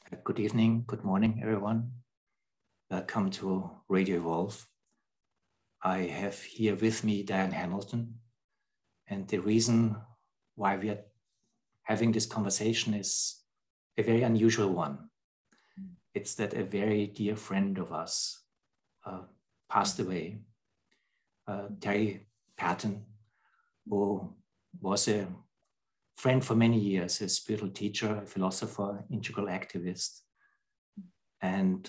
Good evening, good morning, everyone. Welcome to Radio Evolve. I have here with me Diane Hamilton, and the reason why we are having this conversation is a very unusual one. It's that a very dear friend of us passed away, Terry Patton, who was a friend for many years, a spiritual teacher, a philosopher, integral activist. And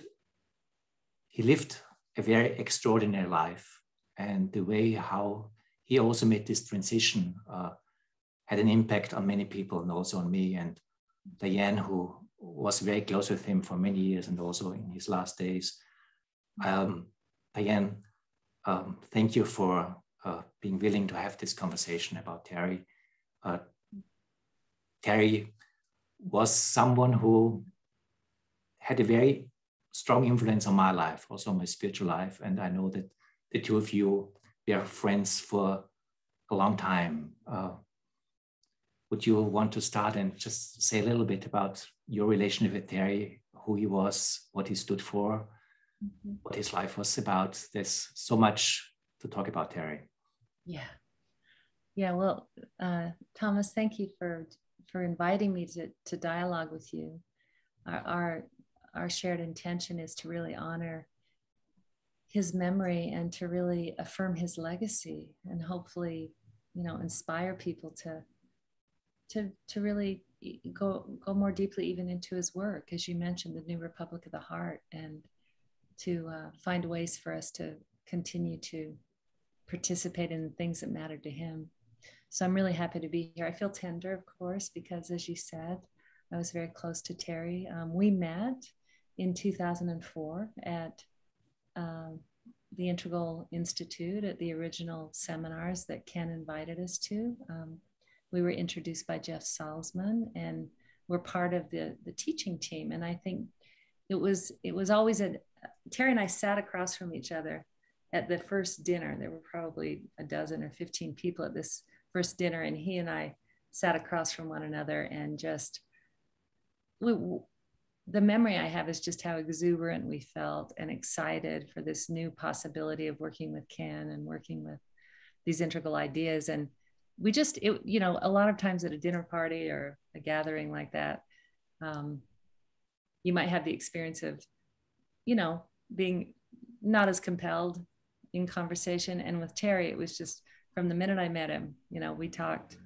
he lived a very extraordinary life. And the way how he also made this transition had an impact on many people and also on me. And Diane, who was very close with him for many years and also in his last days. Diane, thank you for being willing to have this conversation about Terry. Terry was someone who had a very strong influence on my life, also my spiritual life. And I know that the two of you were friends for a long time. Would you want to start and just say a little bit about your relationship with Terry, who he was, what he stood for, what his life was about? There's so much to talk about Terry. Yeah. Well, Thomas, thank you for inviting me to dialogue with you. Our shared intention is to really honor his memory and to really affirm his legacy and hopefully, inspire people to really go more deeply even into his work, as you mentioned, the New Republic of the Heart, and to find ways for us to continue to participate in the things that matter to him. So I'm really happy to be here. I feel tender, of course, because as you said, I was very close to Terry. We met in 2004 at the Integral Institute at the original seminars that Ken invited us to. We were introduced by Jeff Salzman and we're part of the teaching team. And I think it was always Terry and I sat across from each other at the first dinner. There were probably a dozen or 15 people at this first dinner, and he and I sat across from one another, and just the memory I have is just how exuberant we felt and excited for this new possibility of working with Ken and working with these integral ideas. And we just, a lot of times at a dinner party or a gathering like that, you might have the experience of, being not as compelled in conversation. And with Terry, it was just, from the minute I met him, we talked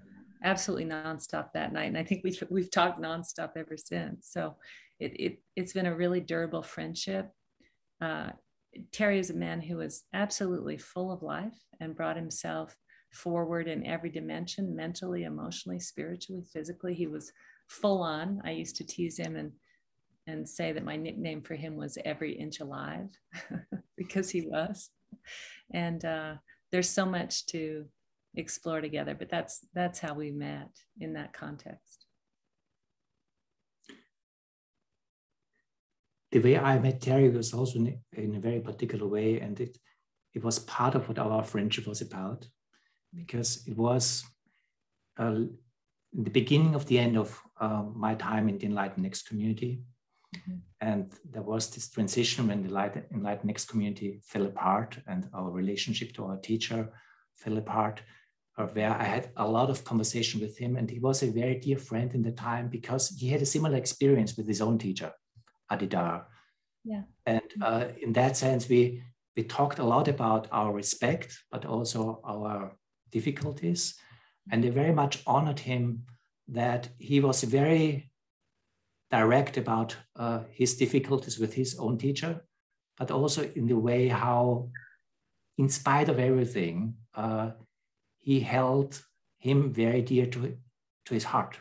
absolutely nonstop that night. And I think we've talked nonstop ever since. So it's been a really durable friendship. Terry is a man who was absolutely full of life and brought himself forward in every dimension, mentally, emotionally, spiritually, physically. He was full on. I used to tease him and say that my nickname for him was Every Inch Alive because he was. And there's so much to explore together, but that's how we met in that context. The way I met Terry was also in a very particular way, and it was part of what our friendship was about, because it was the beginning of the end of my time in the Enlightened Next community. Mm-hmm. And there was this transition when the Enlightened Next community fell apart and our relationship to our teacher fell apart, where I had a lot of conversation with him. And he was a very dear friend in the time because he had a similar experience with his own teacher, Adidara. Yeah. And in that sense, we talked a lot about our respect, but also our difficulties. And they very much honored him that he was very direct about his difficulties with his own teacher, but also in the way how, in spite of everything, he held him very dear to his heart.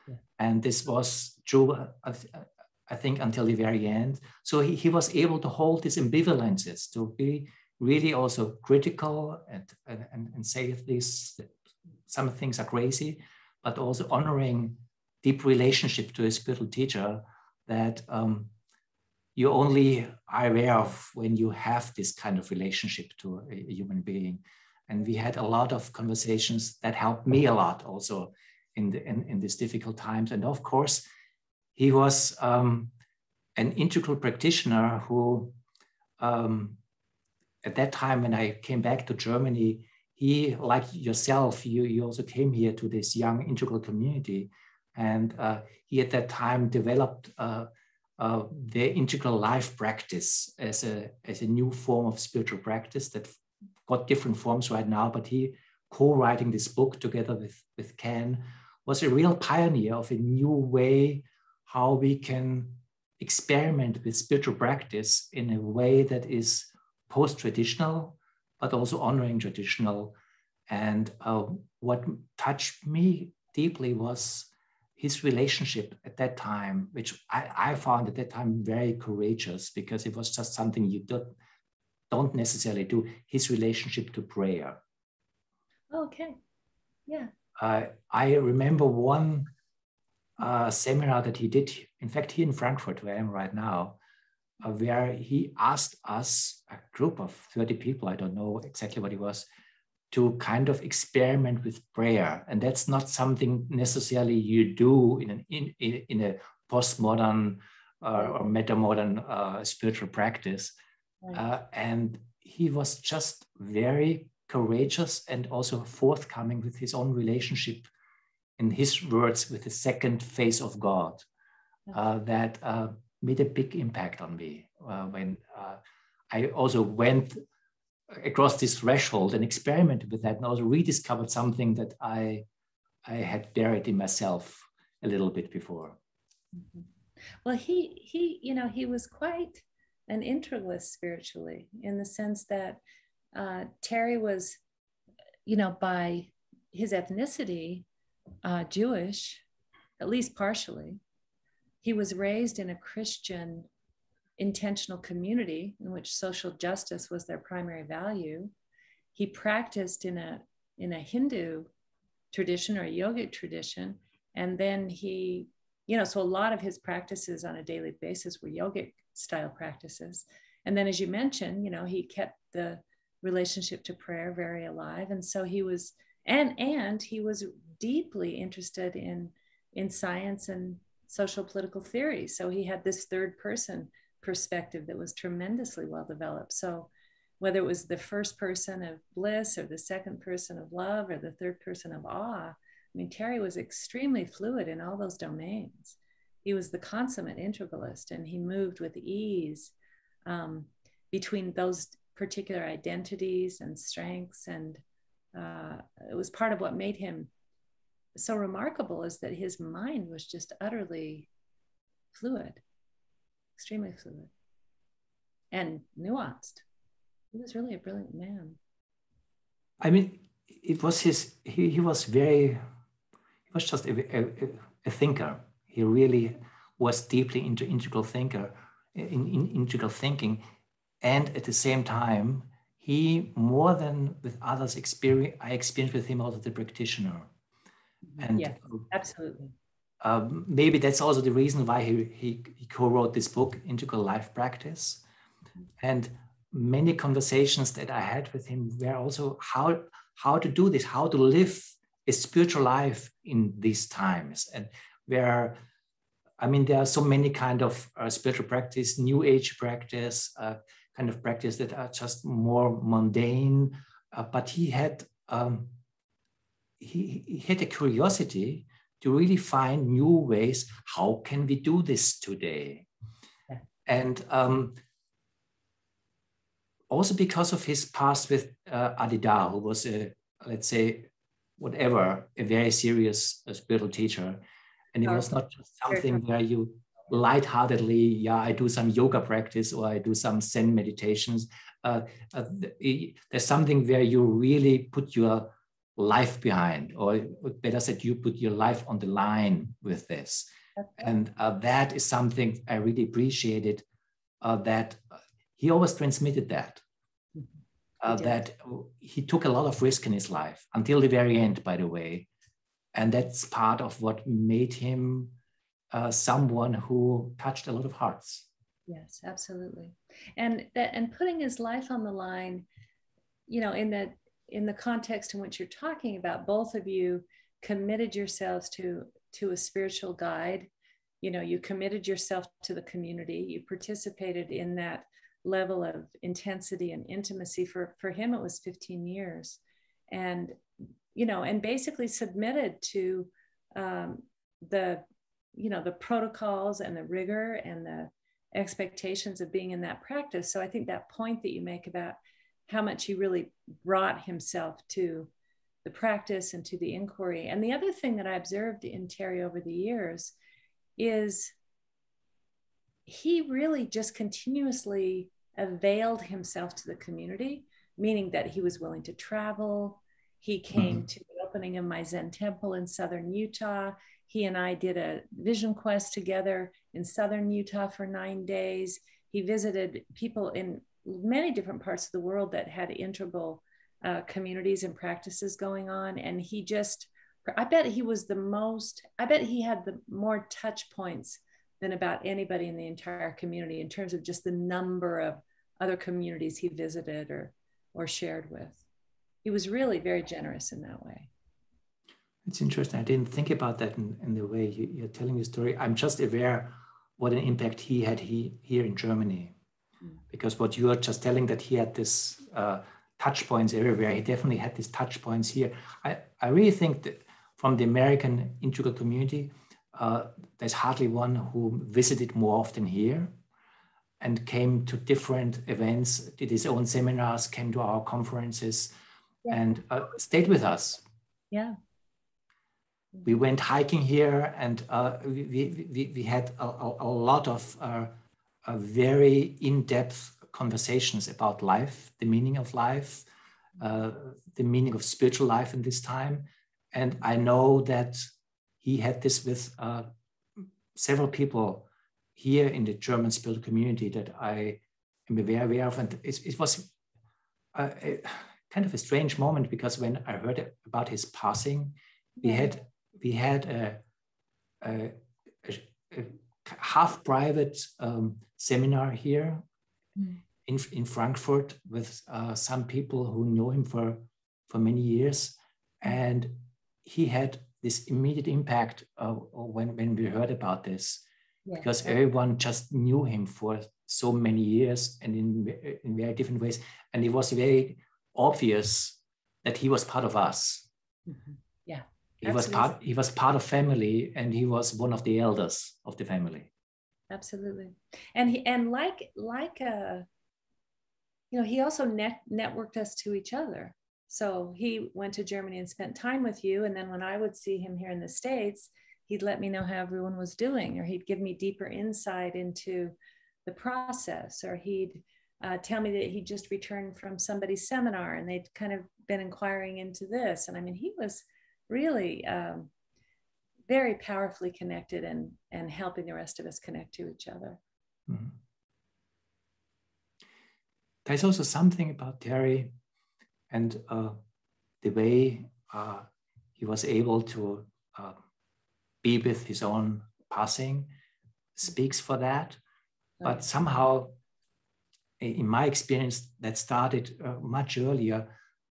Yeah. And this was true, I think, until the very end. So he was able to hold these ambivalences, to be really also critical and say this, some things are crazy, but also honoring deep relationship to a spiritual teacher that you only are aware of when you have this kind of relationship to a human being. And we had a lot of conversations that helped me a lot also in these difficult times. And of course, he was an integral practitioner who, at that time when I came back to Germany, he, like yourself, you also came here to this young integral community. And he at that time developed the integral life practice as a new form of spiritual practice that got different forms right now. But he, co-writing this book together with Ken, was a real pioneer of a new way how we can experiment with spiritual practice in a way that is post-traditional, but also honoring traditional. And what touched me deeply was his relationship at that time, which I found at that time very courageous, because it was just something you don't necessarily do, his relationship to prayer. Okay, yeah. I remember one seminar that he did, in fact, here in Frankfurt, where I am right now, where he asked us, a group of 30 people, I don't know exactly what it was, to kind of experiment with prayer. And that's not something necessarily you do in a postmodern or metamodern spiritual practice. Right. And he was just very courageous and also forthcoming with his own relationship, in his words, with the second face of God, that made a big impact on me when I also went across this threshold and experimented with that, and also rediscovered something that I had buried in myself a little bit before. Mm-hmm. Well, he was quite an integralist spiritually, in the sense that Terry was, by his ethnicity, Jewish, at least partially. He was raised in a Christian intentional community in which social justice was their primary value. He practiced in a Hindu tradition or a yogic tradition. And then he, so a lot of his practices on a daily basis were yogic style practices. And then, as you mentioned, he kept the relationship to prayer very alive. And so he was, and he was deeply interested in science and social political theory. So he had this third person perspective that was tremendously well developed. So whether it was the first person of bliss or the second person of love or the third person of awe, Terry was extremely fluid in all those domains. He was the consummate integralist, and he moved with ease between those particular identities and strengths. And it was part of what made him so remarkable, is that his mind was just utterly fluid, extremely fluid and nuanced. He was really a brilliant man. It was he was just a thinker. He really was deeply into integral thinking. And at the same time, he, more than with others, I experienced with him also the practitioner. And yeah, absolutely. Maybe that's also the reason why he co-wrote this book, Integral Life Practice. And many conversations that I had with him were also how to do this, how to live a spiritual life in these times. And where, there are so many kind of spiritual practice, new age practice, kind of practice that are just more mundane. But he had he had a curiosity to really find new ways. How can we do this today? Yeah. And also because of his past with Adida, who was let's say, a very serious spiritual teacher. And it was not just something where you lightheartedly, I do some yoga practice or I do some Zen meditations. There's something where you really put your life behind, or better said, you put your life on the line with this. And that is something I really appreciated, that he always transmitted that. That he took a lot of risk in his life until the very end, by the way. And that's part of what made him someone who touched a lot of hearts. Yes, absolutely. And putting his life on the line, in the context in which you're talking about, both of you committed yourselves to a spiritual guide you know, you committed yourself to the community, you participated in that level of intensity and intimacy. For him, it was 15 years. And, you know, and basically submitted to the, you know, the protocols and the rigor and the expectations of being in that practice. So I think that point that you make about how much he really brought himself to the practice and to the inquiry. And the other thing that I observed in Terry over the years is he really just continuously availed himself to the community, meaning that he was willing to travel. He came to the opening of my Zen temple in Southern Utah. He and I did a vision quest together in Southern Utah for 9 days. He visited people in many different parts of the world that had integral communities and practices going on. And he just, I bet he was I bet he had the more touch points than about anybody in the entire community in terms of just the number of other communities he visited or shared with. He was really very generous in that way. It's interesting. I didn't think about that in the way you're telling the story. I'm just aware what an impact he had here in Germany. Because what you are just telling, that he had this touch points everywhere, he definitely had these touch points here. I really think that from the American integral community, there's hardly one who visited more often here and came to different events, did his own seminars, came to our conferences, and stayed with us. Yeah. We went hiking here, and we had a lot of very in-depth conversations about life, the meaning of life, the meaning of spiritual life in this time. And I know that he had this with several people here in the German spiritual community that I am very aware of. And it was kind of a strange moment, because when I heard about his passing, we had a half private seminar here in Frankfurt with some people who know him for many years. And he had this immediate impact when we heard about this, because everyone just knew him for so many years and in very different ways. And it was very obvious that he was part of us. Yeah. He was part of family, and he was one of the elders of the family. Absolutely. And you know, he also networked us to each other. So he went to Germany and spent time with you. And then when I would see him here in the States, he'd let me know how everyone was doing, or he'd give me deeper insight into the process, or he'd tell me that he just returned from somebody's seminar and they'd kind of been inquiring into this. And I mean, he was really very powerfully connected and helping the rest of us connect to each other. Mm-hmm. There's also something about Terry and the way he was able to be with his own passing speaks for that. But somehow, in my experience, that started much earlier.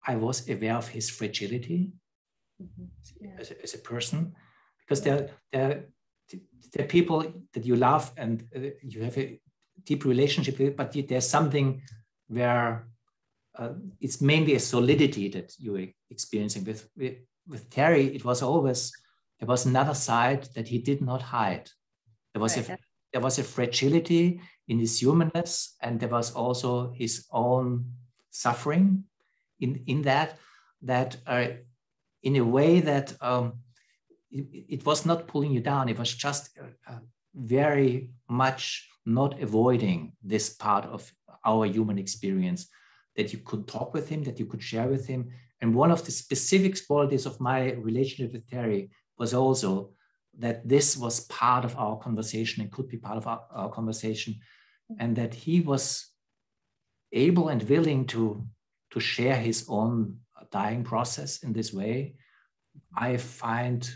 I was aware of his fragility as a person, because there are people that you love and you have a deep relationship with, but there's something where it's mainly a solidity that you're experiencing. With Terry, it was always, there was another side that he did not hide. There was a fragility in his humanness, and there was also his own suffering in that in a way that it was not pulling you down. It was just very much not avoiding this part of our human experience, that you could talk with him, that you could share with him. And one of the specific qualities of my relationship with Terry was also that this was part of our conversation and could be part of our conversation, and that he was able and willing to share his own dying process in this way. I find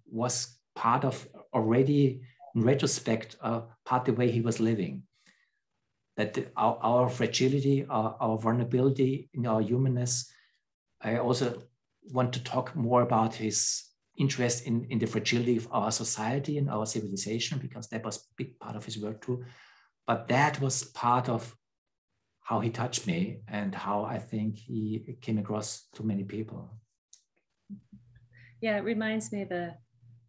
was part of already, in retrospect, part the way he was living. That our fragility, our vulnerability in our humanness. I also want to talk more about his interest in the fragility of our society and our civilization, because that was a big part of his work too. But that was part of how he touched me and how I think he came across to many people. Yeah, it reminds me of a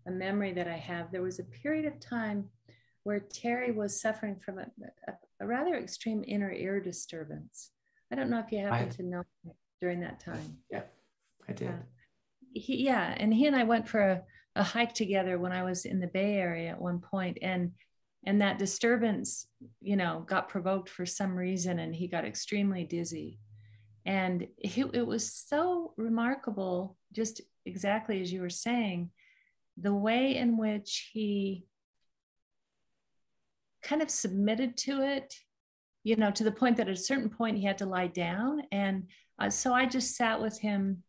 memory that I have. There was a period of time where Terry was suffering from a rather extreme inner ear disturbance. I don't know if you happen to know during that time. Yeah, I did. And he and I went for a hike together when I was in the Bay Area at one point, and that disturbance, got provoked for some reason, and he got extremely dizzy. And it was so remarkable, just exactly as you were saying, the way in which he kind of submitted to it, to the point that at a certain point he had to lie down. And so I just sat with him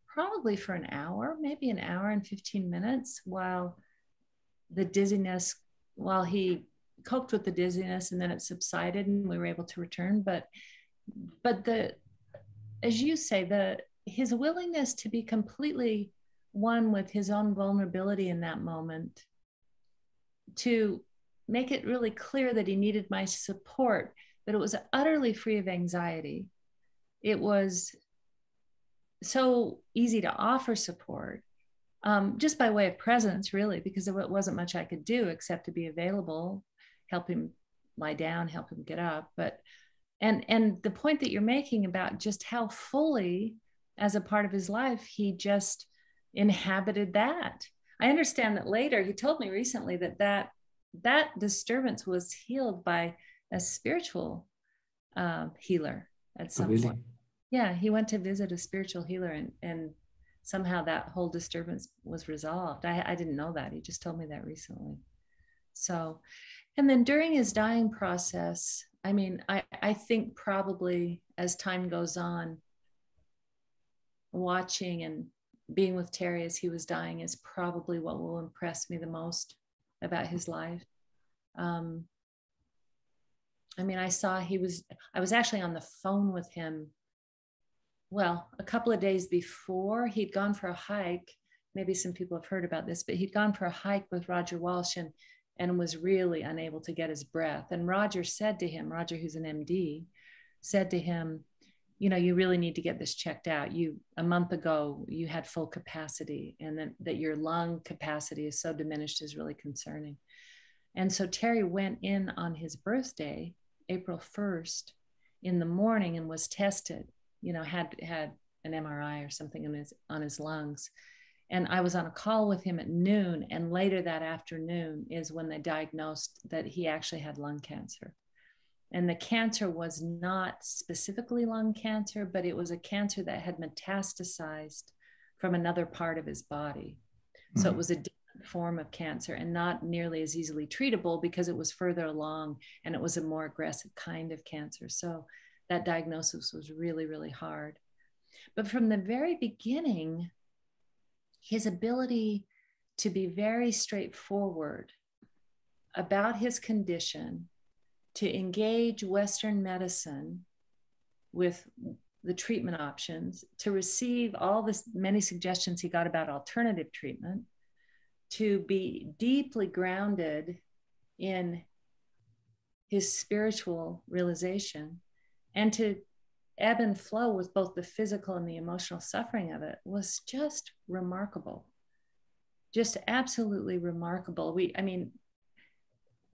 probably for an hour, maybe an hour and 15 minutes while he coped with the dizziness, and then it subsided and we were able to return. But as you say, his willingness to be completely one with his own vulnerability in that moment, to make it really clear that he needed my support, but it was utterly free of anxiety. It was so easy to offer support, just by way of presence, really, because there wasn't much I could do except to be available, help him lie down, help him get up. But and the point that you're making about just how fully, as a part of his life, he just inhabited that. I understand that later, he told me recently that disturbance was healed by a spiritual healer at some point. Yeah, he went to visit a spiritual healer, and somehow that whole disturbance was resolved. I didn't know that. He just told me that recently. So, and then during his dying process, I think probably as time goes on, watching and being with Terry as he was dying is probably what will impress me the most about his life. I was actually on the phone with him, a couple of days before. He'd gone for a hike. Maybe some people have heard about this, but he'd gone for a hike with Roger Walsh and was really unable to get his breath. And Roger, who's an MD, said to him, you really need to get this checked out. A month ago, you had full capacity, and that your lung capacity is so diminished is really concerning. And so Terry went in on his birthday, April 1st, in the morning, and was tested, had an MRI or something on his lungs. And I was on a call with him at noon, and later that afternoon is when they diagnosed that he actually had lung cancer. And the cancer was not specifically lung cancer, but it was a cancer that had metastasized from another part of his body. Mm-hmm. So it was a different form of cancer, and not nearly as easily treatable because it was further along and it was a more aggressive kind of cancer. So that diagnosis was really, really hard. But from the very beginning, his ability to be very straightforward about his condition, to engage Western medicine with the treatment options, to receive all this many suggestions he got about alternative treatment, to be deeply grounded in his spiritual realization, and to ebb and flow with both the physical and the emotional suffering of it, was just remarkable. Just absolutely remarkable.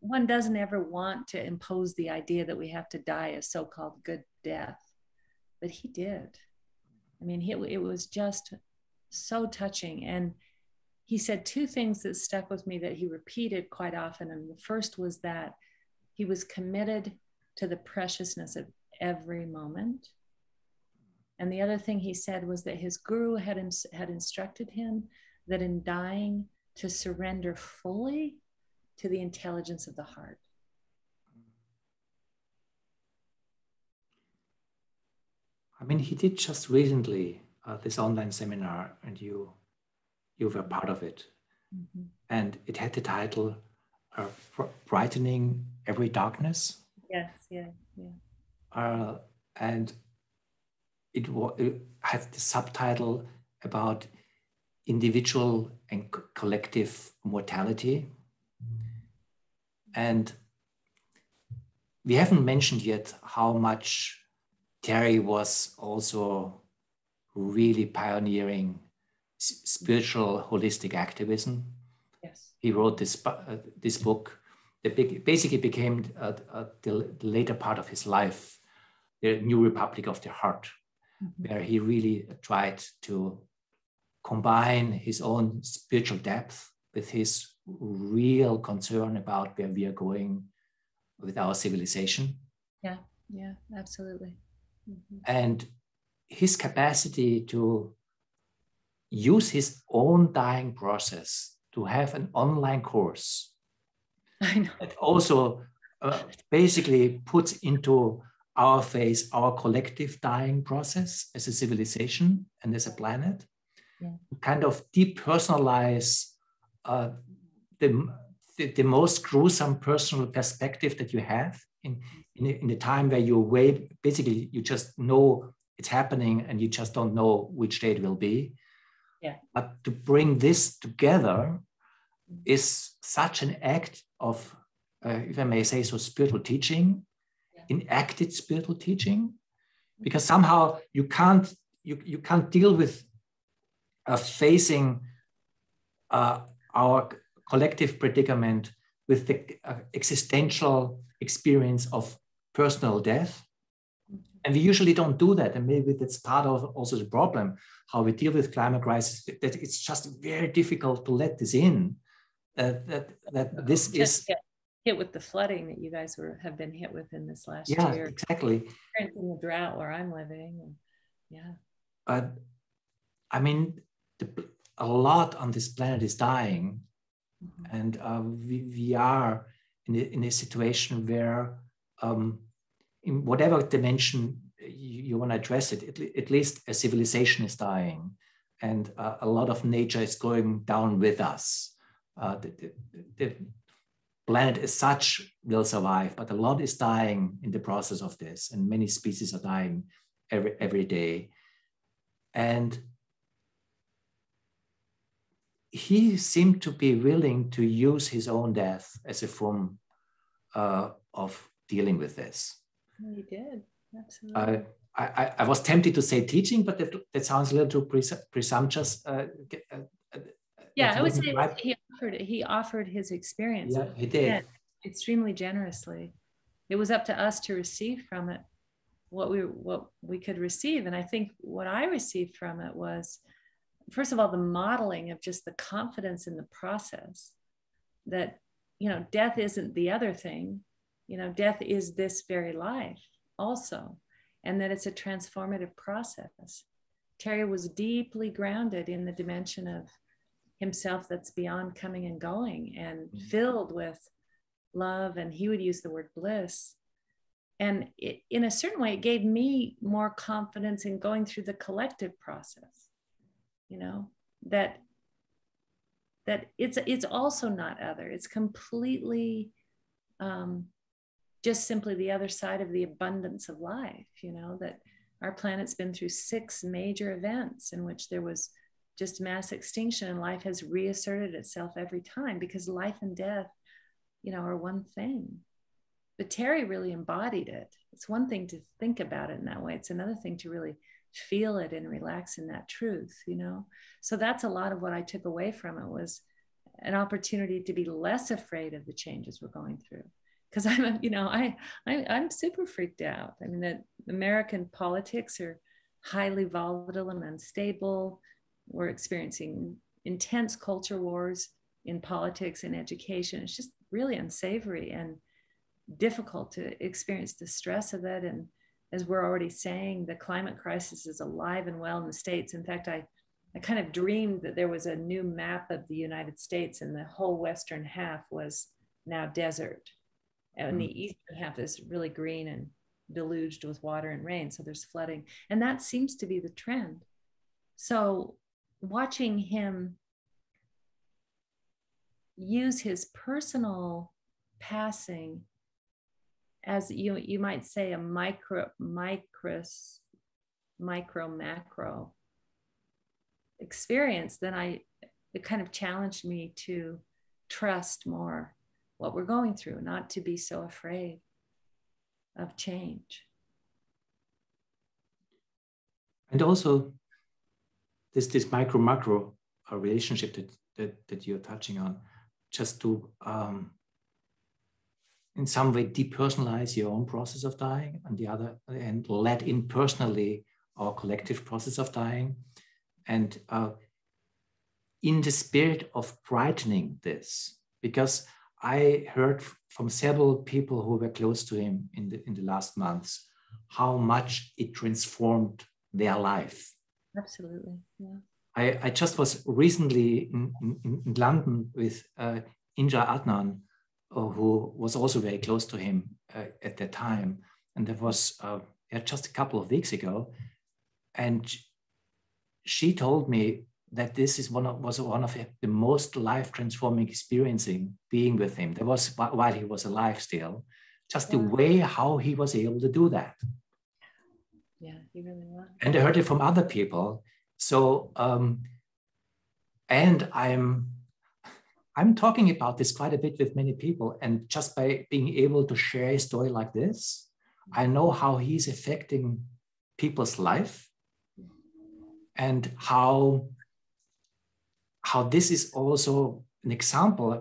One doesn't ever want to impose the idea that we have to die a so-called good death, but he did. It was just so touching. And he said two things that stuck with me that he repeated quite often. And the first was that he was committed to the preciousness of every moment. And the other thing he said was that his guru had instructed him that in dying, to surrender fully to the intelligence of the heart. He did just recently this online seminar, and you were part of it. Mm-hmm. And it had the title Brightening Every Darkness. Yes, yeah. And it had the subtitle about individual and collective mortality. And we haven't mentioned yet how much Terry was also really pioneering spiritual holistic activism. Yes. He wrote this book that basically became the later part of his life, the New Republic of the Heart, where he really tried to combine his own spiritual depth with his real concern about where we are going with our civilization. Yeah, absolutely. And his capacity to use his own dying process to have an online course that also basically puts into our face our collective dying process as a civilization and as a planet, kind of depersonalize the most gruesome personal perspective that you have in a time where you just know it's happening and you just don't know which day it will be. Yeah. But to bring this together is such an act of, if I may say so, spiritual teaching, enacted spiritual teaching, because somehow you can't deal with facing our collective predicament with the existential experience of personal death. And we usually don't do that. And maybe that's part of also the problem, how we deal with climate crisis, that it's just very difficult to let this in, that this is hit with the flooding that you guys have been hit with in this last year. Yeah, exactly. In the drought where I'm living. I mean, a lot on this planet is dying. And we are in a situation where in whatever dimension you want to address it, at least a civilization is dying, and a lot of nature is going down with us. The planet as such will survive, but a lot is dying in the process of this, and many species are dying every day. And he seemed to be willing to use his own death as a form of dealing with this. He did, absolutely. I was tempted to say teaching, but that sounds a little too presumptuous. I would say right. He offered his experience. Yeah, he did. Extremely generously. It was up to us to receive from it what we could receive. And I think what I received from it was, first of all, the modeling of just the confidence in the process that, death isn't the other thing. Death is this very life also, and that it's a transformative process. Terry was deeply grounded in the dimension of himself that's beyond coming and going, and filled with love, and he would use the word bliss. And in a certain way, it gave me more confidence in going through the collective process. That it's also not other. It's completely just simply the other side of the abundance of life. That our planet's been through 6 major events in which there was just mass extinction, and life has reasserted itself every time, because life and death, are one thing. But Terry really embodied it. It's one thing to think about it in that way. It's another thing to really feel it and relax in that truth, So that's a lot of what I took away from it, was an opportunity to be less afraid of the changes we're going through. Because I'm super freaked out. I mean, that American politics are highly volatile and unstable. We're experiencing intense culture wars in politics and education. It's just really unsavory and difficult to experience the stress of it. And as we're already saying, the climate crisis is alive and well in the States. In fact, I kind of dreamed that there was a new map of the United States, and the whole western half was now desert. And the eastern half is really green and deluged with water and rain. So there's flooding. And that seems to be the trend. So watching him use his personal passing as you might say a micro macro experience, then it kind of challenged me to trust more what we're going through, not to be so afraid of change. And also this micro-macro relationship that you're touching on, just to in some way depersonalize your own process of dying, and the other, and let in personally our collective process of dying. And in the spirit of brightening this, because I heard from several people who were close to him in the last months, how much it transformed their life. Absolutely, yeah. I just was recently in London with Indra Adnan, who was also very close to him at that time. And that was just a couple of weeks ago. And she told me that this is was one of the most life-transforming experiencing being with him. That was while he was alive still, just the way how he was able to do that. Yeah, he really was. And I heard it from other people. So, and I'm talking about this quite a bit with many people, and just by being able to share a story like this, I know how he's affecting people's life, and how this is also an example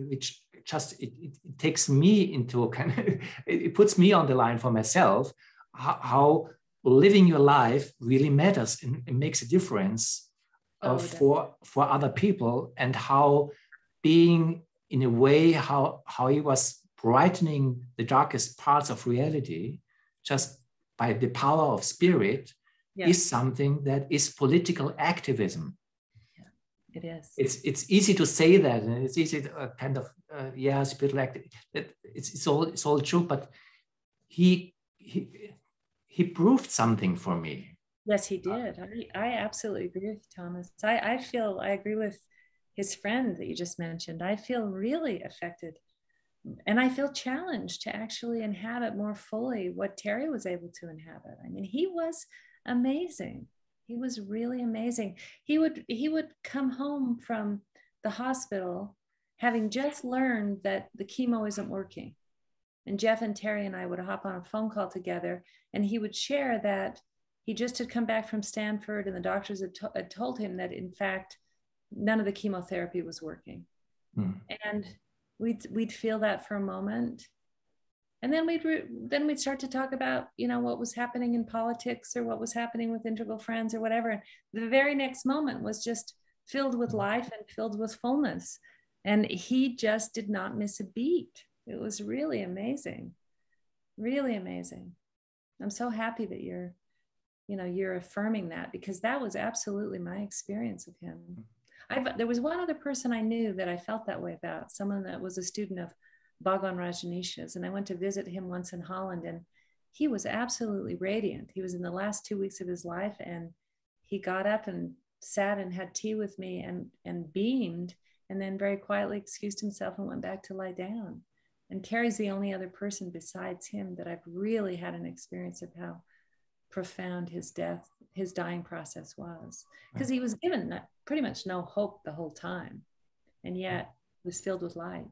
which just it takes me into kind of it puts me on the line for myself, how living your life really matters and it makes a difference for other people, and how being in a way how he was brightening the darkest parts of reality just by the power of spirit is something that is political activism. Yeah, it is. It's easy to say that, and it's easy to kind of spiritual activism. It's all true, but he proved something for me. Yes, he did. I absolutely agree with you, Thomas. I agree with his friend that you just mentioned. I feel really affected, and I feel challenged to actually inhabit more fully what Terry was able to inhabit. I mean, he was amazing. He was really amazing. He would come home from the hospital having just learned that the chemo isn't working. And Jeff and Terry and I would hop on a phone call together, and he would share that he just had come back from Stanford, and the doctors had told him that, in fact, none of the chemotherapy was working. And we'd feel that for a moment. And then we'd start to talk about, what was happening in politics, or what was happening with Integral Friends or whatever. And the very next moment was just filled with life and filled with fullness. And he just did not miss a beat. It was really amazing, really amazing. I'm so happy that you're affirming that, because that was absolutely my experience of him. There was one other person I knew that I felt that way about, someone that was a student of Bhagwan Rajneesh's, and I went to visit him once in Holland, and he was absolutely radiant. He was in the last 2 weeks of his life, and he got up and sat and had tea with me and beamed, and then very quietly excused himself and went back to lie down. And Terry's the only other person besides him that I've really had an experience of how profound his dying process was, because he was given pretty much no hope the whole time, and yet was filled with light.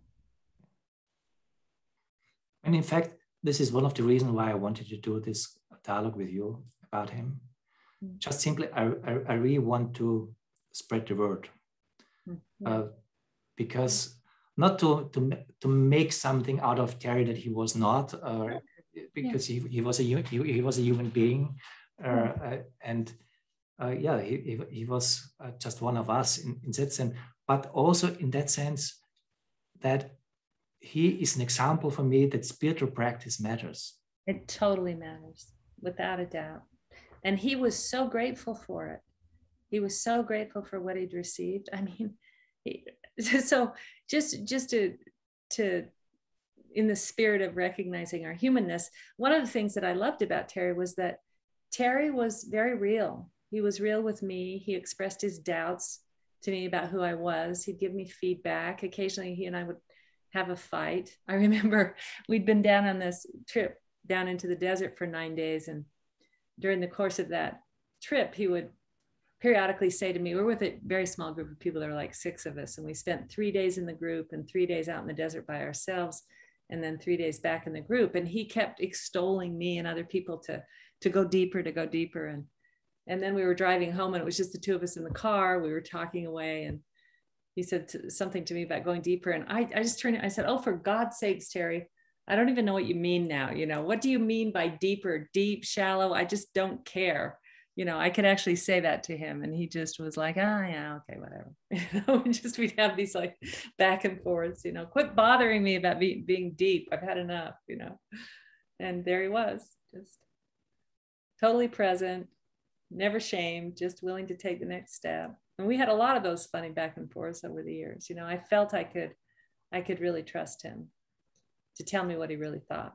And in fact, this is one of the reasons why I wanted to do this dialogue with you about him. Just simply, I really want to spread the word, because not to make something out of Terry that he was not, because he was a human being, and he was just one of us in that sense, but also in that sense that he is an example for me that spiritual practice matters. It totally matters, without a doubt. And he was so grateful for it. He was so grateful for what he'd received. I mean, so just to in the spirit of recognizing our humanness, one of the things that I loved about Terry was that Terry was very real. He was real with me. He expressed his doubts to me about who I was. He'd give me feedback. Occasionally he and I would have a fight. I remember we'd been down on this trip down into the desert for 9 days. And during the course of that trip, he would periodically say to me, we're with a very small group of people, there are like 6 of us, and we spent 3 days in the group and 3 days out in the desert by ourselves, and then 3 days back in the group. And he kept extolling me and other people to go deeper, to go deeper. And then we were driving home, and it was just the 2 of us in the car. We were talking away, and he said something to me about going deeper. And I just turned, I said, oh, for God's sakes, Terry, I don't even know what you mean now. You know, what do you mean by deeper, deep, shallow? I just don't care. You know, I could actually say that to him, and he just was like, yeah, okay, whatever. You know, we'd have these like back and forths, you know, quit bothering me about being deep. I've had enough, you know. And there he was, just totally present, never shamed, just willing to take the next step. And we had a lot of those funny back and forths over the years. You know, I felt I could really trust him to tell me what he really thought.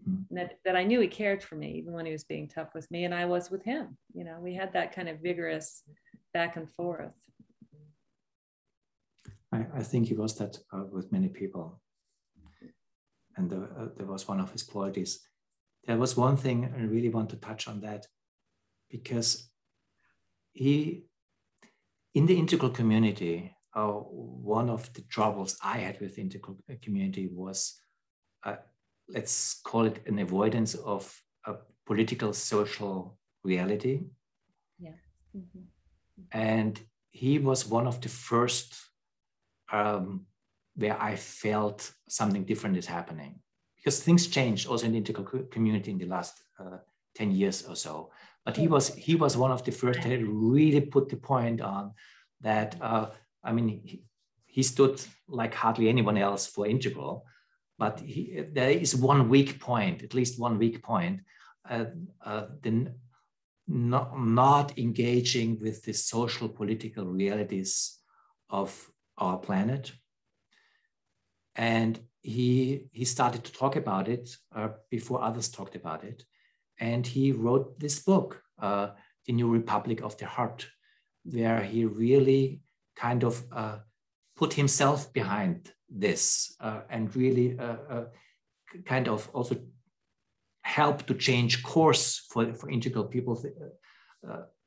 And that I knew he cared for me, even when he was being tough with me, and I was with him. You know, we had that kind of vigorous back and forth. I think he was that with many people. And there was one of his qualities. There was one thing I really want to touch on that, because he, in the integral community, one of the troubles I had with the integral community was, let's call it an avoidance of a political social reality. Yeah. Mm-hmm. And he was one of the first where I felt something different is happening, because things changed also in the integral community in the last 10 years or so. But he was one of the first that really put the point on that, I mean, he stood like hardly anyone else for integral, but there is one weak point, at least one weak point, not engaging with the social political realities of our planet. And he started to talk about it before others talked about it. And he wrote this book, The New Republic of the Heart, where he really kind of put himself behind this and really kind of also help to change course for integral people,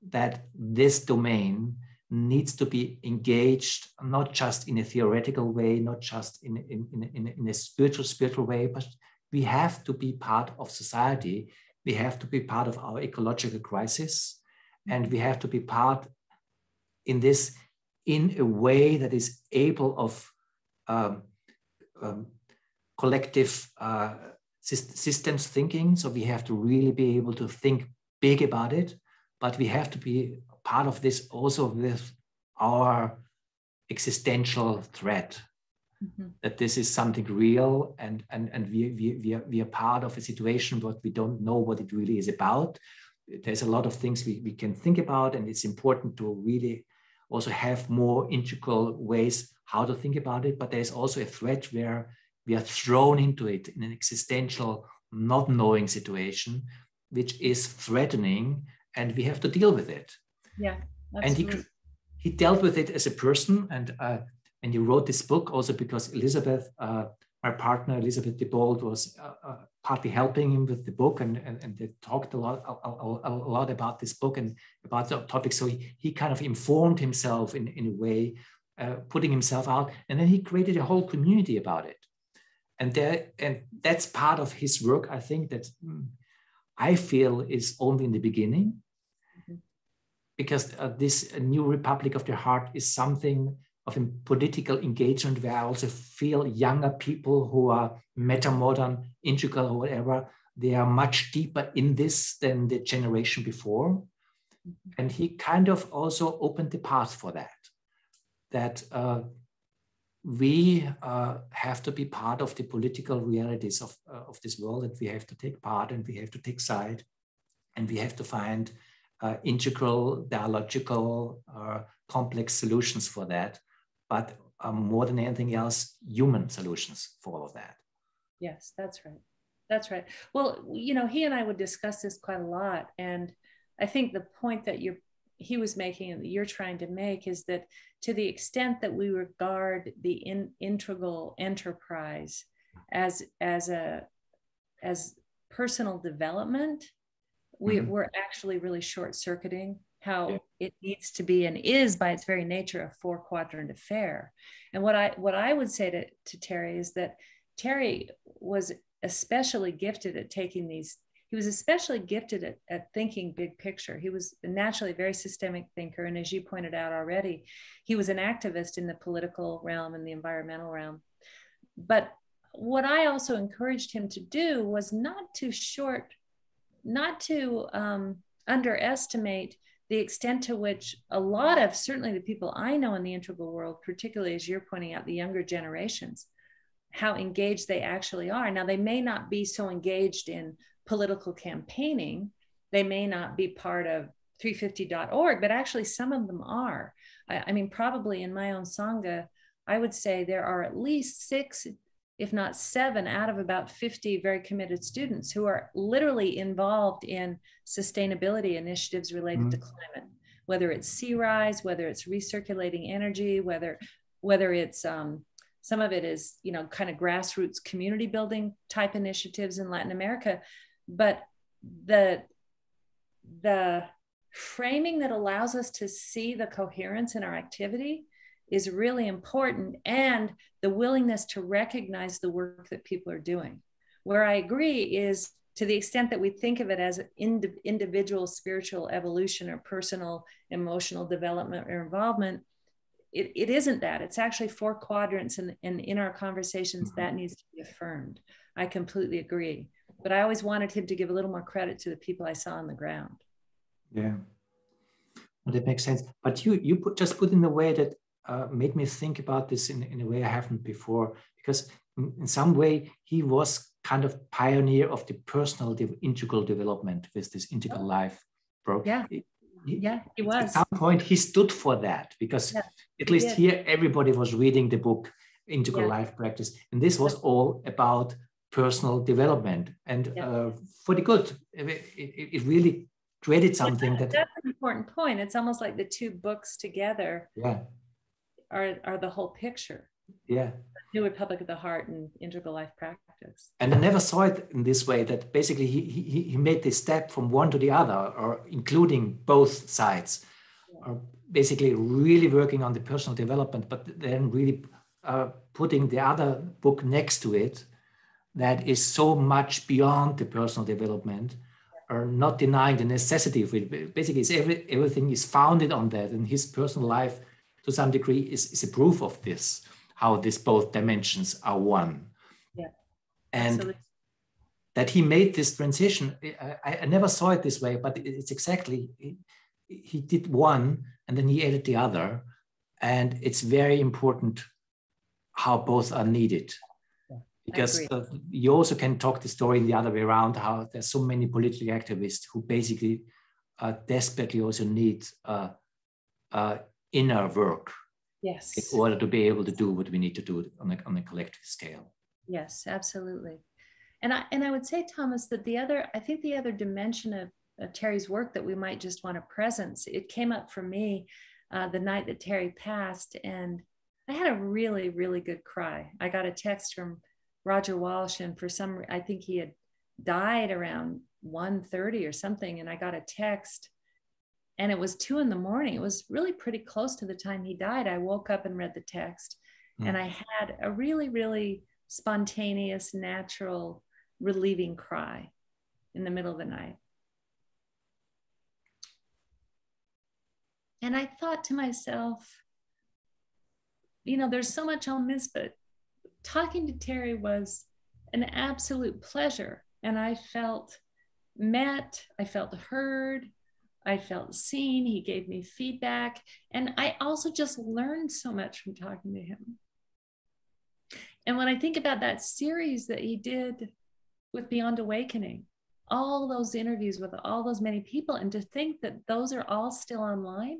that this domain needs to be engaged, not just in a theoretical way, not just in a spiritual way, but we have to be part of society. We have to be part of our ecological crisis, and we have to be part in this in a way that is able of collective systems thinking. So we have to really be able to think big about it, but we have to be part of this also with our existential threat, that this is something real, and we are part of a situation but we don't know what it really is about. There's a lot of things we can think about, and it's important to really also have more integral ways how to think about it. But there's also a threat where we are thrown into it in an existential, not knowing situation, which is threatening, and we have to deal with it. Yeah, absolutely. And he dealt with it as a person, and he wrote this book also because Elizabeth, my partner, Elizabeth Debold, was partly helping him with the book, and they talked a lot about this book and about the topic. So he kind of informed himself in a way, putting himself out, and then he created a whole community about it. And that's part of his work, I think, that I feel is only in the beginning, because this New Republic of the Heart is something of a political engagement where I also feel younger people who are meta-modern, integral, or whatever, they are much deeper in this than the generation before. And he kind of also opened the path for that we have to be part of the political realities of this world, and we have to take part, and we have to take side, and we have to find integral, dialogical, complex solutions for that. But more than anything else, human solutions for all of that. Yes, that's right. That's right. Well, you know, he and I would discuss this quite a lot. And I think the point that he was making and that you're trying to make is that to the extent that we regard the integral enterprise as personal development, we're actually really short-circuiting how it needs to be and is by its very nature a 4-quadrant affair. And what I would say to Terry is that Terry was especially gifted at taking these. He was especially gifted at thinking big picture. He was naturally a very systemic thinker. And as you pointed out already, he was an activist in the political realm and the environmental realm. But what I also encouraged him to do was not to underestimate the extent to which a lot of, certainly the people I know in the integral world, particularly as you're pointing out, the younger generations, how engaged they actually are. Now, they may not be so engaged in political campaigning. They may not be part of 350.org, but actually some of them are. I mean, probably in my own Sangha, I would say there are at least 6, if not 7 out of about 50 very committed students who are literally involved in sustainability initiatives related to climate, whether it's sea rise, whether it's recirculating energy, whether it's some of it is, you know, kind of grassroots community building type initiatives in Latin America. But the framing that allows us to see the coherence in our activity is really important, and the willingness to recognize the work that people are doing. Where I agree is to the extent that we think of it as individual spiritual evolution or personal emotional development or involvement, it isn't that. It's actually 4 quadrants, and in our conversations that needs to be affirmed. I completely agree. But I always wanted him to give a little more credit to the people I saw on the ground. Yeah, well, that makes sense. But you just put in a way that made me think about this in a way I haven't before, because in some way he was kind of pioneer of the personal integral development with this Integral Life program. Yeah, he was. At some point he stood for that, because at least here everybody was reading the book Integral Life Practice, and this was all about personal development and for the good. It really created something that's an important point. It's almost like the 2 books together are the whole picture. Yeah. New Republic of the Heart and Integral Life Practice. And I never saw it in this way, that basically he made this step from one to the other, or including both sides, or basically really working on the personal development, but then really putting the other book next to it that is so much beyond the personal development, or not denying the necessity of it. Basically, everything is founded on that, and his personal life to some degree is a proof of this, how these both dimensions are one. Yeah. And absolutely. That he made this transition, I never saw it this way, but it's exactly, he did one and then he added the other. And it's very important how both are needed. Because you also can talk the story the other way around, how there's so many political activists who basically desperately also need inner work in order to be able to do what we need to do on a collective scale. Yes, absolutely. And I would say, Thomas, that the other dimension of Terry's work that we might just want to presence, it came up for me the night that Terry passed, and I had a really, really good cry. I got a text from Roger Walsh, and I think he had died around 1:30 or something, and I got a text, and it was 2 a.m. It was really pretty close to the time he died. I woke up and read the text, and I had a really, really spontaneous, natural, relieving cry in the middle of the night. And I thought to myself, you know, there's so much I'll miss, but talking to Terry was an absolute pleasure. And I felt met, I felt heard, I felt seen. He gave me feedback. And I also just learned so much from talking to him. And when I think about that series that he did with Beyond Awakening, all those interviews with all those many people, and to think that those are all still online,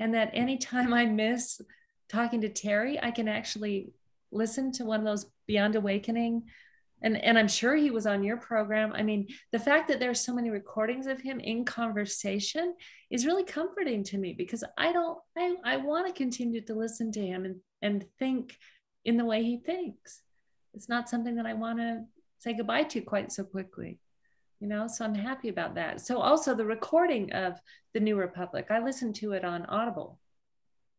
and that anytime I miss talking to Terry, I can actually listen to one of those Beyond Awakening. And I'm sure he was on your program. I mean, the fact that there's so many recordings of him in conversation is really comforting to me, because I want to continue to listen to him and think in the way he thinks. It's not something that I want to say goodbye to quite so quickly. you know, so I'm happy about that. So also the recording of The New Republic, I listened to it on Audible,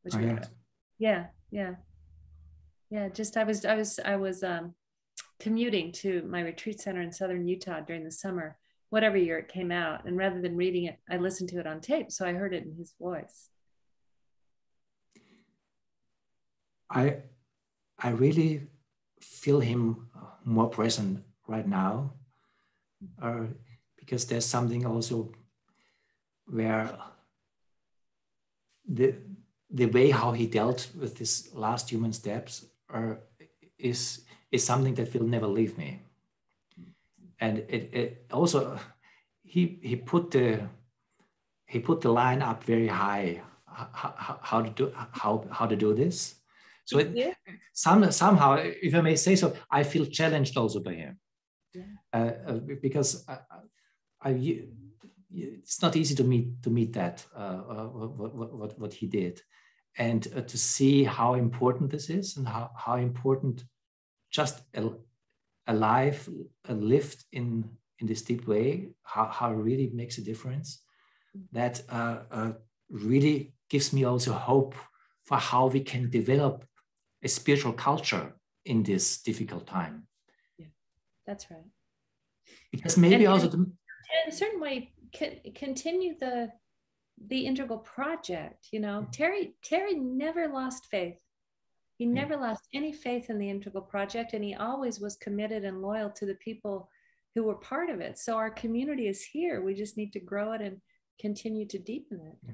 which Oh, was, yeah. yeah. Just I was commuting to my retreat center in southern Utah during the summer, whatever year it came out, and rather than reading it, I listened to it on tape, so I heard it in his voice. I really feel him more present right now, because there's something also where the way how he dealt with his last human steps is something that will never leave me. And it also he put the line up very high, how to do this. So somehow, if I may say so, I feel challenged also by him. Yeah. Because it's not easy to meet that what he did, and to see how important this is, and how important just a life lived in this deep way, how it really makes a difference. That really gives me also hope for how we can develop a spiritual culture in this difficult time. Yeah, that's right. Because maybe and, also in a certain way continue the integral project. You know, Terry never lost faith. He never lost any faith in the integral project, and he always was committed and loyal to the people who were part of it. So our community is here. We just need to grow it and continue to deepen it. Yeah.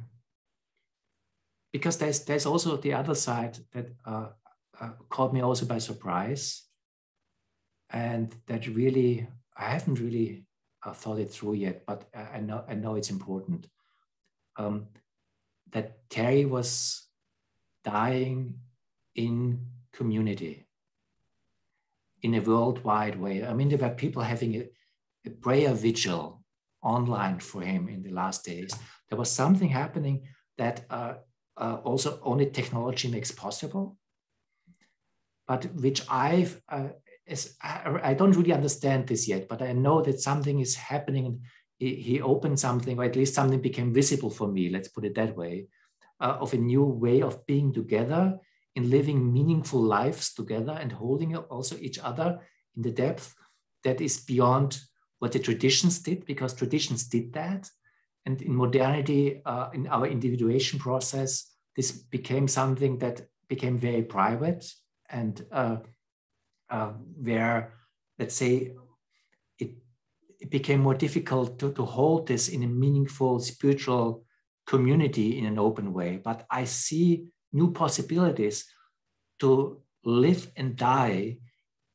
Because there's also the other side that caught me also by surprise, and that really I haven't really thought it through yet, but I know it's important. That Terry was dying in community, in a worldwide way. I mean, there were people having a prayer vigil online for him in the last days. There was something happening that also only technology makes possible, but which I don't really understand this yet, but I know that something is happening. He opened something, or at least something became visible for me, let's put it that way, of a new way of being together, in living meaningful lives together, and holding also each other in the depth that is beyond what the traditions did, because traditions did that. And in modernity, in our individuation process, this became something that became very private, and where, let's say, it became more difficult to hold this in a meaningful spiritual community in an open way. But I see new possibilities to live and die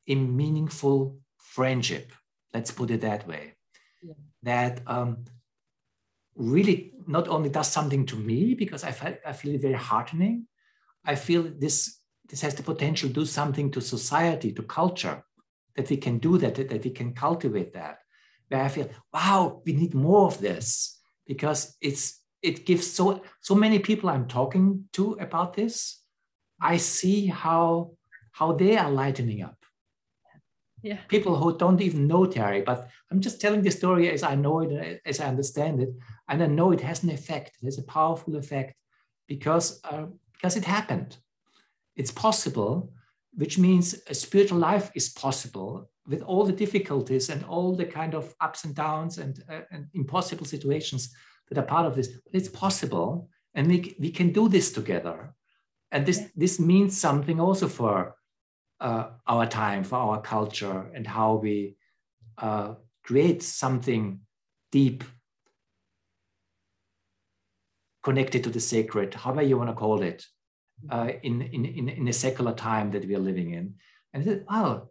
in meaningful friendship. Let's put it that way. Yeah. That really not only does something to me, because I feel it very heartening. I feel this has the potential to do something to society, to culture, that we can do that we can cultivate that. Where I feel, wow, we need more of this, because it gives so many people I'm talking to about this. I see how they are lightening up. Yeah. People who don't even know Terry, but I'm just telling the story as I know it, as I understand it, and I know it has an effect. It has a powerful effect because it happened. It's possible, which means a spiritual life is possible with all the difficulties and all the kind of ups and downs and impossible situations that are part of this. But it's possible, and we can do this together. And this means something also for our time, for our culture, and how we create something deep, connected to the sacred, however you want to call it, in a secular time that we are living in. And there are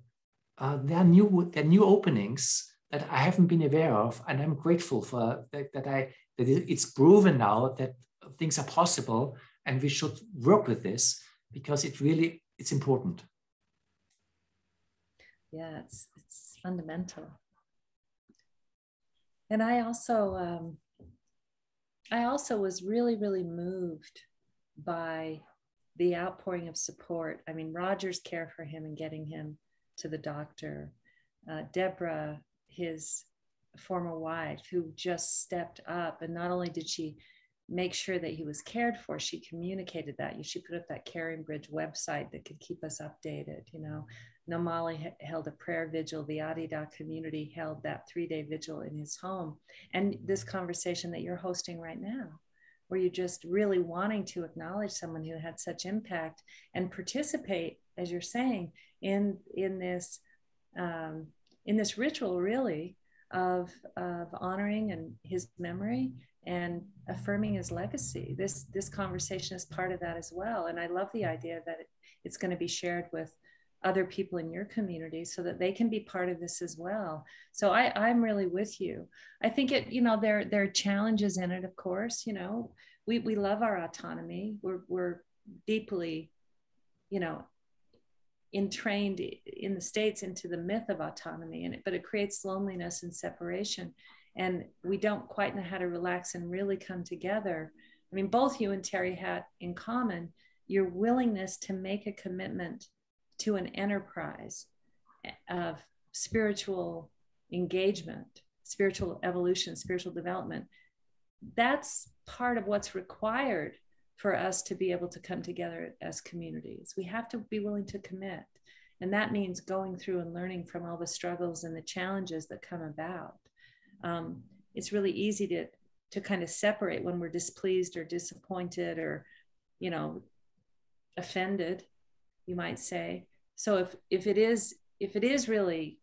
new openings that I haven't been aware of, and I'm grateful for that it's proven now that things are possible, and we should work with this because it's important. Yeah, it's fundamental. And I also was really, really moved by the outpouring of support. I mean, Roger's care for him and getting him to the doctor, Deborah, his former wife who just stepped up. And not only did she make sure that he was cared for, she communicated that. She put up that Caring Bridge website that could keep us updated. You know, Namali held a prayer vigil. The Adida community held that 3-day vigil in his home. And this conversation that you're hosting right now, where you're just really wanting to acknowledge someone who had such impact and participate, as you're saying, in this ritual, really, of honoring and his memory and affirming his legacy. This conversation is part of that as well. And I love the idea that it's going to be shared with other people in your community so that they can be part of this as well. So I'm really with you. I think there are challenges in it, of course. You know, we love our autonomy. We're deeply, entrained in the States into the myth of autonomy, but it creates loneliness and separation. And we don't quite know how to relax and really come together. I mean, both you and Terry had in common your willingness to make a commitment to an enterprise of spiritual engagement, spiritual evolution, spiritual development. That's part of what's required for us to be able to come together as communities. We have to be willing to commit. And that means going through and learning from all the struggles and the challenges that come about. It's really easy to kind of separate when we're displeased or disappointed or, offended, you might say. So if it is really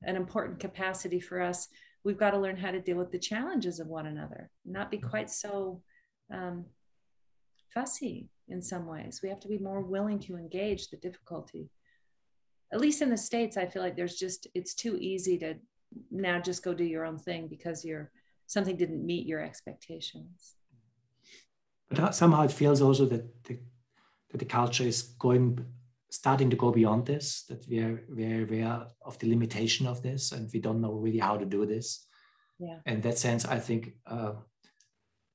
an important capacity for us, we've got to learn how to deal with the challenges of one another, not be quite so fussy in some ways. We have to be more willing to engage the difficulty. At least in the States, I feel like it's too easy to now just go do your own thing because something didn't meet your expectations. But somehow it feels also that the culture is starting to go beyond this, that we are very aware of the limitation of this, and we don't know really how to do this. Yeah. In that sense, I think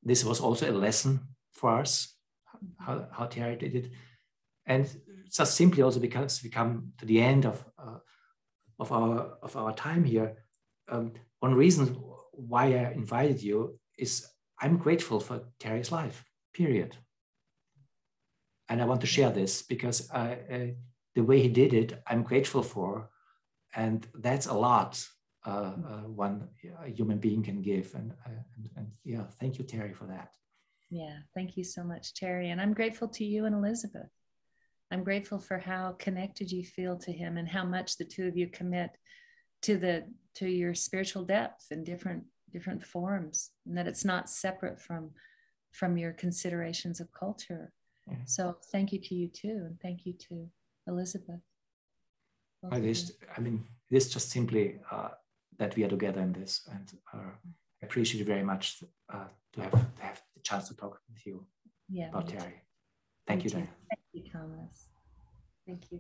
this was also a lesson for us, how Terry did it. And just simply also because we come to the end of our time here, one reason why I invited you is I'm grateful for Terry's life, period. And I want to share this because the way he did it, I'm grateful for. And that's a lot one human being can give. And yeah, thank you, Terry, for that. Yeah, thank you so much, Terry. And I'm grateful to you and Elizabeth. I'm grateful for how connected you feel to him and how much the two of you commit to your spiritual depth in different forms, and that it's not separate from your considerations of culture. Yeah. So thank you to you too, and thank you to Elizabeth. It is just simply that we are together in this, and I appreciate it very much to have the chance to talk with you about Terry. Thank you, Diane. Thank you, Thomas. Thank you.